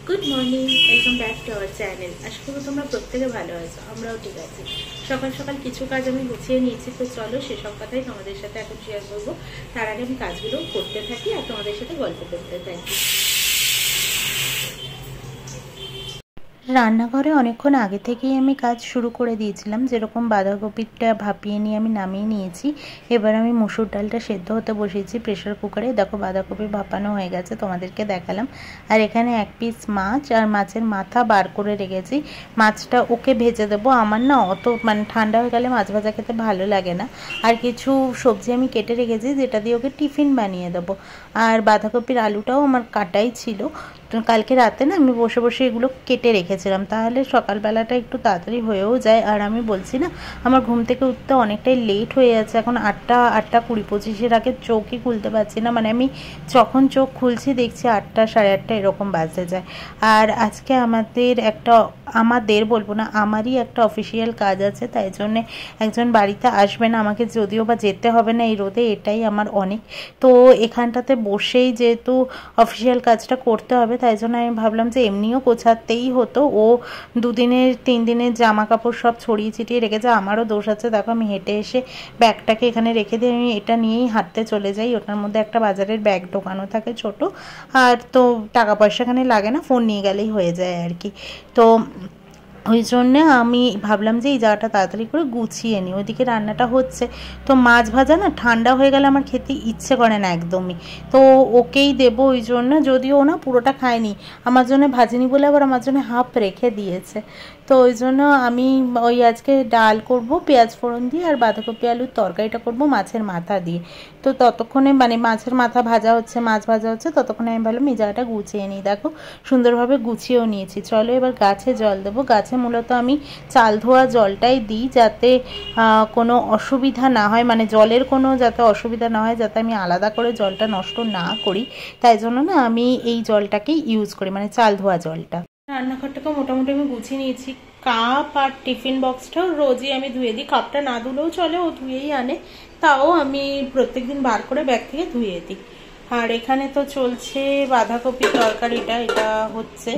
Good morning, welcome back to our channel. আশা করি তোমরা প্রত্যেকে ভালো আছো, আমরাও ঠিক আছি। সকাল সকাল কিছু কাজ আমি গুছিয়ে নিয়েছি, তো চলো সেসব কথাই তোমাদের সাথে এখন শেয়ার করবো। তার আগে আমি কাজগুলো করতে থাকি আর তোমাদের সাথে গল্প করতে থাকি। রান্নাঘরে অনেকক্ষণ আগে থেকেই আমি কাজ শুরু করে দিয়েছিলাম। যেরকম বাঁধাকপিটা ভাপিয়ে নিয়ে আমি নামিয়ে নিয়েছি, এবার আমি মুসুর ডালটা সেদ্ধ হতে বসিয়েছি প্রেশার কুকারে। দেখো বাঁধাকপি ভাপানো হয়ে গেছে, তোমাদেরকে দেখালাম। আর এখানে এক পিস মাছ আর মাছের মাথা বার করে রেখেছি। মাছটা ওকে ভেজে দেবো। আমার না অত ঠান্ডা হয়ে গেলে মাছ ভাজা খেতে ভালো লাগে না। আর কিছু সবজি আমি কেটে রেখেছি, যেটা দিয়ে ওকে টিফিন বানিয়ে দেবো। আর বাঁধাকপির আলুটাও আমার কাটাই ছিল, কালকে রাতে না আমি বসে বসে এগুলো কেটে রেখেছিলাম, তাহলে সকালবেলাটা একটু তাড়াতাড়ি হয়েও যায়। আর আমি বলছি না, আমার ঘুম থেকে উঠতে অনেকটাই লেট হয়ে যাচ্ছে। এখন 8টা 20-25 আগে চোখই খুলতে পারছি না। আমি যখন চোখ খুলছি দেখছি 8টা 8:30 এরকম বাজতে যায়। আর আজকে আমাদের বলবো না, আমারই একটা অফিসিয়াল কাজ আছে, তাই জন্যে একজন বাড়িতে আসবে না। আমাকে যদিও বা যেতে হবে না এই রোদে, এটাই আমার অনেক। তো এখানটাতে বসেই যেহেতু অফিসিয়াল কাজটা করতে হবে, তাই জন্য আমি ভাবলাম যে এমনিও গোছাতেই হতো। ও 2-3 দিনের জামা কাপড় সব ছড়িয়ে ছিটিয়ে রেখেছে। আমারও দোষ আছে। দেখো আমি হেঁটে এসে ব্যাগটাকে এখানে রেখে দিয়ে আমি এটা নিয়েই হাঁটতে চলে যাই। ওটার মধ্যে একটা বাজারের ব্যাগ ঢোকানো থাকে ছোট, আর তো টাকা পয়সা এখানে লাগে না, ফোন নিয়ে গেলেই হয়ে যায় আর কি। তো ওই জন্যে আমি ভাবলাম যে এই জায়গাটা তাড়াতাড়ি করে গুছিয়ে নিই। ওইদিকে রান্নাটা হচ্ছে, তো মাছ ভাজা না ঠান্ডা হয়ে গেলে আমার খেতে ইচ্ছে করে না একদমই। তো ওকেই দেবো ওই জন্য, যদিও না পুরোটা খায়নি, আমার জন্য ভাজিনি বলে আবার আমার জন্য হাফ রেখে দিয়েছে। তো ওই জন্য আমি ওই আজকে ডাল করব পেঁয়াজ ফোড়ন দিয়ে, আর বাঁধাকপি আলুর তরকারিটা করব মাছের মাথা দিয়ে। তো ততক্ষণে মাছের মাথা ভাজা হচ্ছে, মাছ ভাজা হচ্ছে, ততক্ষণে আমি ভাবলাম এই জায়গাটা গুছিয়ে নিই। দেখো সুন্দরভাবে গুছিয়েও নিয়েছি। চলো এবার গাছে জল দেবো। গাছে মূলত আমি চাল ধোয়া জলটাই দিই, যাতে কোনো অসুবিধা না হয়, জলের কোনো যাতে অসুবিধা না হয়, যাতে আমি আলাদা করে জলটা নষ্ট না করি। তাই জন্য না আমি এই জলটাকেই ইউজ করি, চাল ধোয়া জলটা। রান্নাঘরটাকে মোটামুটি আমি গুছিয়ে নিয়েছি। কাপ আর টিফিন বক্সটাও রোজই আমি ধুয়ে দিই। কাপটা না ধুলেও চলে, ও ধুয়েই আনে, তাও আমি প্রত্যেকদিন বার করে ব্যাগ থেকে ধুয়ে দিই। আর এখানে তো চলছে বাঁধাকপি তরকারিটা, এটা হচ্ছে।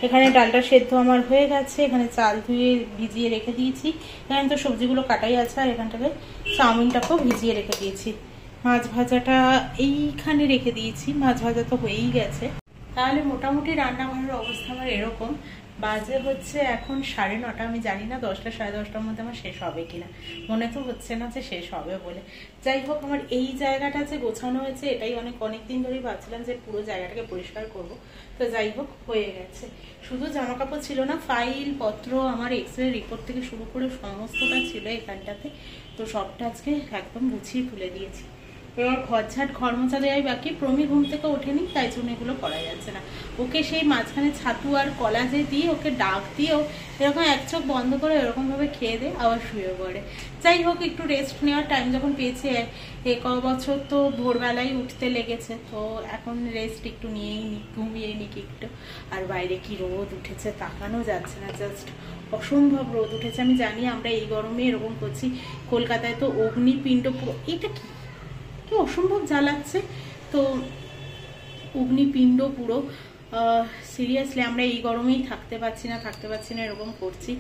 এখানে ডালটা সেদ্ধ আমার হয়ে গেছে, এখানে চাল ধুয়ে ভিজিয়ে রেখে দিয়েছি। এখানে তো সবজিগুলো কাটাই আছে, আর এখানটাতে চাউমিনটাকেও ভিজিয়ে রেখে দিয়েছি। মাছ ভাজাটা এইখানে রেখে দিয়েছি, মাছ ভাজা তো হয়েই গেছে। তাহলে মোটামুটি রান্নাঘরের অবস্থা আমার এরকম। বাজে হচ্ছে এখন 9:30। আমি জানি না 10টা 10:30টার মধ্যে আমার শেষ হবে কিনা, মনে তো হচ্ছে না যে শেষ হবে বলে। যাই হোক, আমার এই জায়গাটা যে গোছানো হয়েছে, এটাই অনেক দিন ধরেই ভাবছিলাম যে পুরো জায়গাটাকে পরিষ্কার করব। তো যাই হোক, হয়ে গেছে। শুধু জামা কাপড় ছিল না, ফাইল পত্র, আমার এক্সরে রিপোর্ট থেকে শুরু করে সমস্তটা ছিল এখানটাতে। তো সবটা আজকে একদম গুছিয়ে তুলে দিয়েছি। এবার ঘর মোছা দেওয়াই বাকি। প্রমি ঘুম থেকে ওঠেনি, তাই জন্য এগুলো করা যাচ্ছে না। ওকে সেই মাঝখানে ছাতু আর কলা যে দিয়ে ওকে ডাক দিয়েও এরকম এক চোখ বন্ধ করে এরকমভাবে খেয়ে দেয়, আবার শুয়ে পড়ে। যাই হোক, একটু রেস্ট নেওয়ার টাইম যখন পেয়েছে, বছর তো ভোরবেলায় উঠতে লেগেছে, তো এখন রেস্ট একটু নিয়েই নি, ঘুমিয়ে নিক একটু। আর বাইরে কি রোদ উঠেছে, তাকানো যাচ্ছে না, জাস্ট অসম্ভব রোদ উঠেছে। আমি জানি আমরা এই গরমে এরকম করছি, কলকাতায় তো অগ্নিপিণ্ড, এটা কি অসম্ভব জ্বালাচ্ছে। তো অগ্নিপিণ্ড পুরো, সিরিয়াসলি আমরা এই গরমেই থাকতে পারছি না এরকম করছি।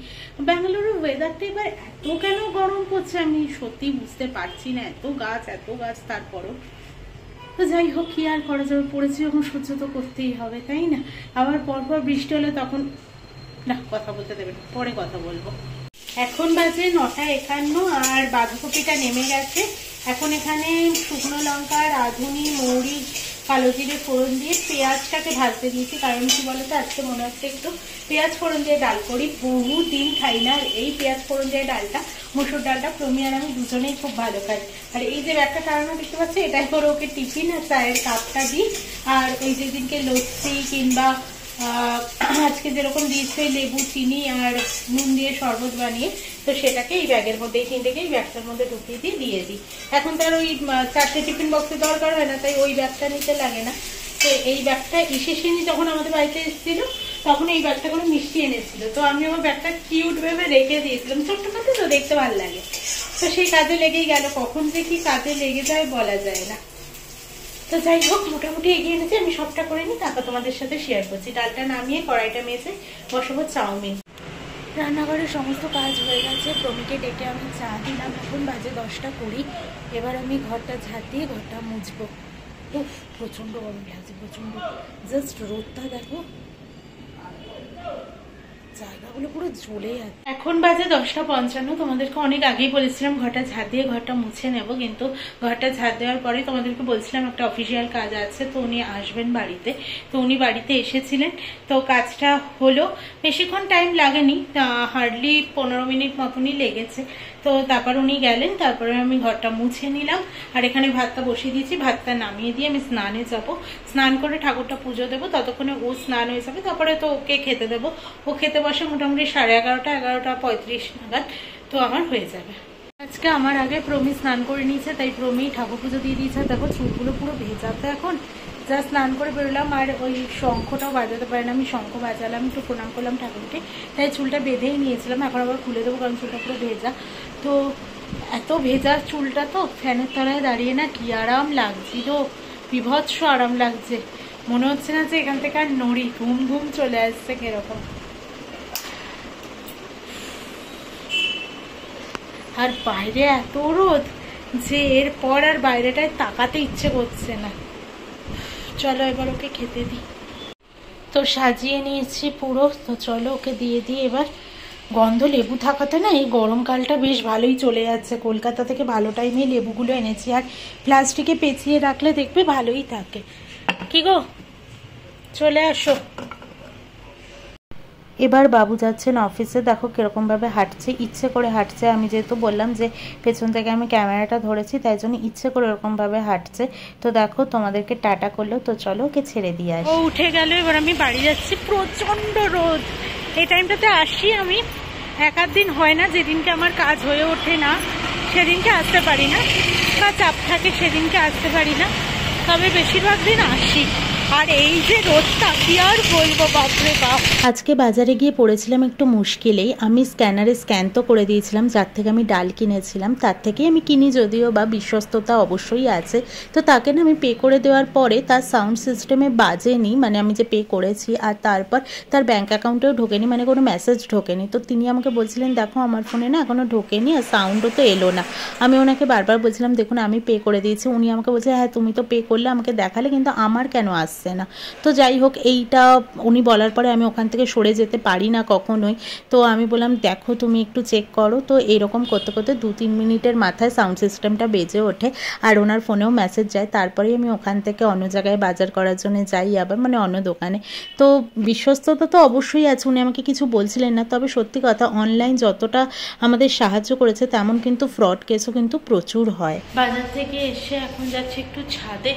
ব্যাঙ্গালোরের ওয়েদারটা এবার এত কেন গরম পড়ছে আমি সত্যি বুঝতে পারছি না। এত গাছ তারপরও। তো যাই হোক, কি আর করা যাবে, পড়েছি যখন সহ্য তো করতেই হবে, তাই না? আবার পরপর বৃষ্টি হলে তখন না, কথা বলতে দেবেন, পরে কথা বলবো। এখন বাজে 9:51 আর বাঁধাকপিটা নেমে গেছে। এখন এখানে শুকনো লঙ্কা, রাঁধুনি, মৌরি, কালো জিরে ফোড়ন দিয়ে পেঁয়াজটাকে ভাজতে দিয়েছি। কারণ কি বলতো, আজকে মনে হচ্ছে একটু পেঁয়াজ ফোড়ন দিয়ে ডাল করি। বহুদিন খাই না এই পেঁয়াজ ফোড়ন দিয়ে ডালটা। মুসুর ডালটা প্রমি আর আমি দুজনেই খুব ভালো খাই। আর এই যে ব্যাগটা টানানো দেখতে পাচ্ছি, এটাই করে ওকে টিফিন আর চায়ের কাপটা দিই। আর এই যেদিনকে লস্যি কিংবা আজকে যেরকম দিয়েছে লেবু, চিনি আর নুন দিয়ে শরবত বানিয়ে, তো সেটাকে এই ব্যাগের মধ্যে, এই তিনটেকে এই ব্যাগটার মধ্যে ঢুকিয়ে দিয়ে দিই। এখন তার ওই 4টে টিফিন বক্সের দরকার হয় না, তাই ওই ব্যাগটা নিতে লাগে না। তো এই ব্যাগটা ইসেসিনি যখন আমাদের বাড়িতে এসেছিল, তখন এই ব্যাগটা করে মিষ্টি এনেছিল। তো আমি আমার ব্যাগটা কিউট ভেবে রেখে দিয়েছিলাম, ছোট্ট খাতে তো দেখতে ভালো লাগে। তো সেই কাজে লেগেই গেল, কখন যে কি কাজে লেগে যায় বলা যায় না। তো যাই হোক মোটামুটি এগিয়ে এনেছি, আমি সবটা করে নিই, তারপর তোমাদের সাথে শেয়ার করছি। ডালটা নামিয়ে কড়াইটা মেজে বসাবো চাউমিন। রান্নাঘরের সমস্ত কাজ হয়ে গেছে, প্রমিকে ডেকে আমি চা দিলাম, এখন বাজে 10:20। এবার আমি ঘরটা ঝাঁট দিয়ে ঘরটা মুছবো। উফ, প্রচণ্ড গরম লাগছে, প্রচণ্ড। জাস্ট রোদটা দেখো, জায়গাগুলো পুরো জ্বলে যাচ্ছে। এখন বাজে 10:55। তোমাদেরকে অনেক আগেই বলেছিলাম ঘরটা ঝাঁট দিয়ে ঘরটা মুছে নেব, কিন্তু ঘরটা ঝাঁট দেওয়ার পরে তোমাদেরকে বলছিলাম একটা অফিসিয়াল কাজ আছে, তো উনি আসবেন বাড়িতে। তো উনি বাড়িতে এসেছিলেন, তো কাজটা হলো, বেশিক্ষণ টাইম লাগেনি, হার্ডলি 15 মিনিট মতনই লেগেছে। তো তারপর উনি গেলেন, তারপরে আমি ঘরটা মুছে নিলাম। আর এখানে ভাতটা বসিয়ে দিয়েছি, ভাতটা নামিয়ে দিয়ে আমি স্নানে যাব। স্নান করে ঠাকুরটা পুজো দেবো, ততক্ষণে ও স্নান হয়ে যাবে, তারপরে তো ওকে খেতে দেবো। ও খেতে বসে মোটামুটি 11:30, 11:35 নাগাদ, তো আমার হয়ে যাবে। আজকে আমার আগে প্রমি স্নান করে নিয়েছে, তাই প্রমি ঠাকুর পুজো দিয়ে দিয়েছে। দেখো চুলগুলো পুরো ভেজাতে এখন, যা স্নান করে বেরোলাম। আর ওই শঙ্খটাও বাজাতে পারে না, আমি শঙ্খ বাজালাম, একটু প্রণাম করলাম ঠাকুরকে, তাই চুলটা বেঁধেই নিয়েছিলাম। এখন আবার খুলে দেবো, কারণ চুলটা পুরো ভেজা। তো এত ভেজা চুলটা তো ফ্যানের তলায় দাঁড়িয়ে না কি আরাম লাগছিল, বিভৎস আরাম লাগছে। মনে হচ্ছে না যে এখান থেকে আর নড়ি, ঘুম ঘুম চলে আসছে কিরকম। আর বাইরে এত রোদ যে এরপর আর বাইরেটায় তাকাতে ইচ্ছে করছে না। চলো এবার ওকে খেতে দিই। তো সাজিয়ে নিয়েছি পুরো, তো চলো ওকে দিয়ে দিই এবার। গন্ধ লেবু থাকাতে না এই গরমকালটা বেশ ভালোই চলে যাচ্ছে। কলকাতা থেকে ভালো টাইমে লেবুগুলো এনেছি, আর প্লাস্টিকে পেঁচিয়ে রাখলে দেখবে ভালোই থাকে। কি গো, চলে আসো। এবার বাবু যাচ্ছেন অফিসে, দেখো কিরকমভাবে হাঁটছে, ইচ্ছে করে হাঁটছে। আমি যেহেতু বললাম যে পেছন থেকে আমি ক্যামেরাটা ধরেছি, তাই জন্য ইচ্ছে করে এরকমভাবে হাঁটছে। তো দেখো তোমাদেরকে টাটা করলো, তো চলো ওকে ছেড়ে দিয়ে আসি। ও উঠে গেল, এবার আমি বাড়ি যাচ্ছি। প্রচণ্ড রোদ, এই টাইমটাতে আসি আমি, এক আধ দিন হয় না যেদিনকে আমার কাজ হয়ে ওঠে না সেদিনকে আসতে পারি না, বা চাপ থাকে সেদিনকে আসতে পারি না, তবে বেশিরভাগ দিন আসি। আর এই যে রোদটা কি আর বলবো, বাপরে বাপ। আজকে বাজারে গিয়ে পড়েছিলাম একটু মুশকিলেই। আমি স্ক্যানারে স্ক্যান তো করে দিয়েছিলাম, যার থেকে আমি ডাল কিনেছিলাম তার থেকেই আমি কিনি, যদিও বা বিশ্বস্ততা অবশ্যই আছে। তো তাকে না আমি পে করে দেওয়ার পরে তার সাউন্ড সিস্টেমে বাজেনি, মানে আমি যে পে করেছি, আর তারপর তার ব্যাঙ্ক অ্যাকাউন্টেও ঢোকেনি, মানে কোনো মেসেজ ঢোকেনি। তো তিনি আমাকে বলছিলেন দেখো আমার ফোনে না এখনও ঢোকেনি, আর সাউন্ডও তো এলো না। আমি ওনাকে বারবার বলছিলাম দেখুন আমি পে করে দিয়েছি। উনি আমাকে বলছে হ্যাঁ তুমি তো পে করলে, আমাকে দেখালে, কিন্তু আমার কেন আসছে না। তো যাই হোক, এইটা উনি বলার পরে আমি ওখান থেকে সরে যেতে পারি না কখনোই। তো আমি বললাম দেখো তুমি একটু চেক করো। তো এরকম করতে করতে 2-3 মিনিটের মাথায় সাউন্ড সিস্টেমটা বেজে ওঠে, আর ওনার ফোনেও মেসেজ যায়। তারপরেই আমি ওখান থেকে অন্য জায়গায় বাজার করার জন্য যাই, আবার মানে অন্য দোকানে। তো বিশ্বস্ততা তো অবশ্যই আছে, উনি আমাকে কিছু বলছিলেন না। তবে সত্যি কথা, অনলাইন যতটা আমাদের সাহায্য করেছে, তেমন কিন্তু ফ্রড কেসও কিন্তু প্রচুর হয়। বাজার থেকে এসে এখন যাচ্ছি একটু ছাদে,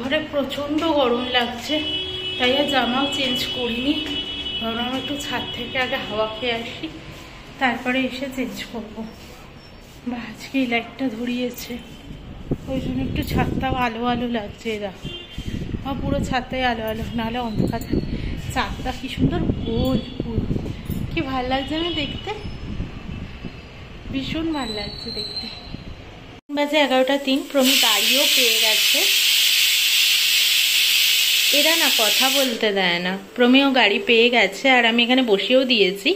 ঘরে প্রচণ্ড গরম লাগছে, তাই আর জামাও চেঞ্জ করিনি। ভাবলাম একটু ছাদ থেকে আগে হাওয়া খেয়ে আসি, তারপরে এসে চেঞ্জ করবো। বা আজকে এই লাইটটা ধরিয়েছে, ওই জন্য একটু ছাদটাও আলো আলো লাগছে। এরা পুরো ছাদটাই আলো আলো, নাহলে অন্ধকার। চাঁদটা কি সুন্দর গোল, পুরো কি ভাল লাগছে না দেখতে, ভীষণ ভাল লাগছে দেখতে। বাজে 11:03, প্রমি গাড়িও পেয়ে গেছে। এরা না কথা বলতে দেয় না। প্রমিও গাড়ি পেয়ে গেছে, আর আমি এখানে বসেও দিয়েছি।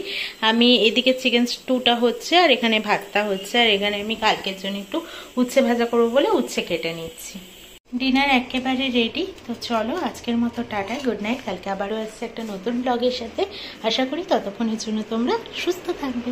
আমি এদিকে চিকেন স্টুটা হচ্ছে, আর এখানে ভাতটা হচ্ছে, আর এখানে আমি কালকের জন্য একটু উচ্ছে ভাজা করবো বলে উচ্ছে কেটে নিচ্ছি। ডিনার একেবারে রেডি। তো চলো আজকের মতো টাটা, গুড নাইট। কালকে আবারও আসছে একটা নতুন ব্লগের সাথে। আশা করি ততক্ষণের জন্য তোমরা সুস্থ থাকবে।